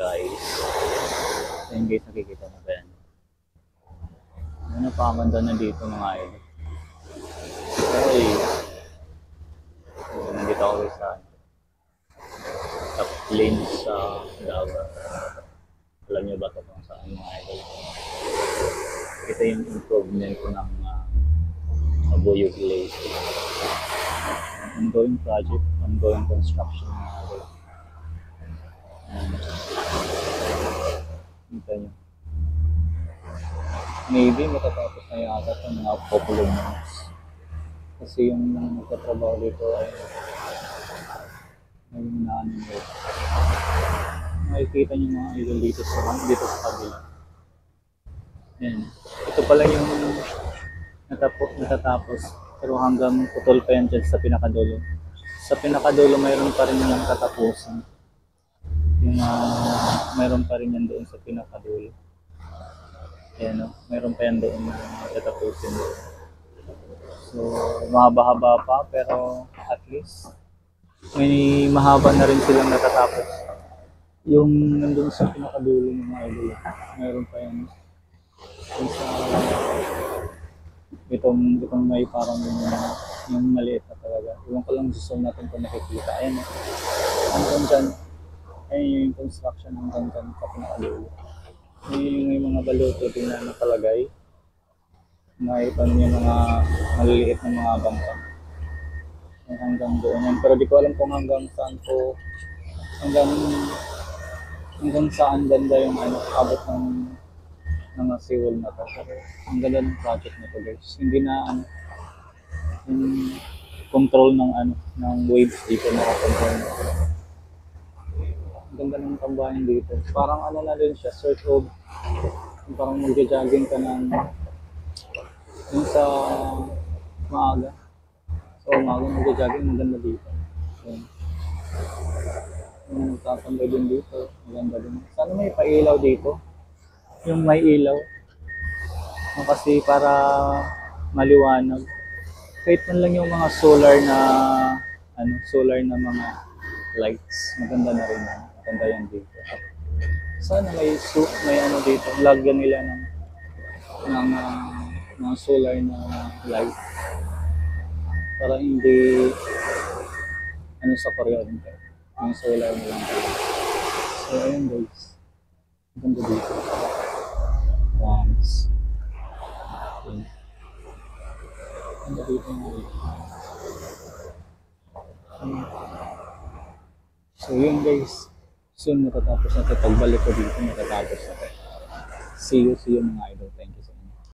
guys. Ayun guys, nakikita mo ba yan? Ano pa ang ganda na dito mga idol. Okay. So, nandito ako guys sa plain sa Davao. Alam niyo ba ito kung saan mga idol? Ito yung improvement ko ng Aboyo Village. Ongoing project, ongoing construction mga idol. Kita nyo. Maybe matatapos na yata ito mga couple of months. Kasi yung nagtatrabaho dito ay naano nyo. Makikita nyo mga idol dito sa kabila. Yan. Ito pala yung natatapos. Pero hanggang putol pa yan dyan sa pinakadulo. Sa pinakadulo mayroon pa rin yung katapusan. Yung mayroon pa rin yan doon sa pinakadulo. Ayan o, mayroon pa yan doon na tatapusin doon. So, mahaba-haba pa pero at least may mahaba na rin silang natatapos. Yung nandun sa pinakadulo ng mga idol, mayroon pa yan. Yung sa itong may parang yung maliit na talaga. Iwan ko lang gusto natin kung nakikita. Ayan o. Hanggang dyan. Ayun yung construction hanggang dyan sa pinakadulo. May mga baluto din na nakalagay. Nakita niyo mga maliliit na mga bangka. Hanggang doon yan. Pero di ko alam kung hanggang saan po, hanggang saan ganda yung abot ng seawall na to. Pero ang ganda ng project na to guys. Hindi na yung control ng waves dito na control na. Ganda ng tambahin dito. Parang na rin siya, sort of, parang magja-jogging ka ng yung sa maaga. So, umaga magja-jogging, maganda dito. So, yung nagtatambay din dito, maganda din. Sana may pailaw dito. Yung may ilaw. Kasi para maliwanag. Kahit man lang yung mga solar na mga lights. Maganda na rin yan. Maganda yan dito. Sana may dito. Lagyan nila ng mga solar na light. Para hindi sa kuryente. Yung solar na lang. So ayun guys. Maganda dito. Once. Maganda dito nga. So yun guys, soon matatapos na ito. Pagbalik ko dito matatapos na ito. See you mga idol. Thank you so much.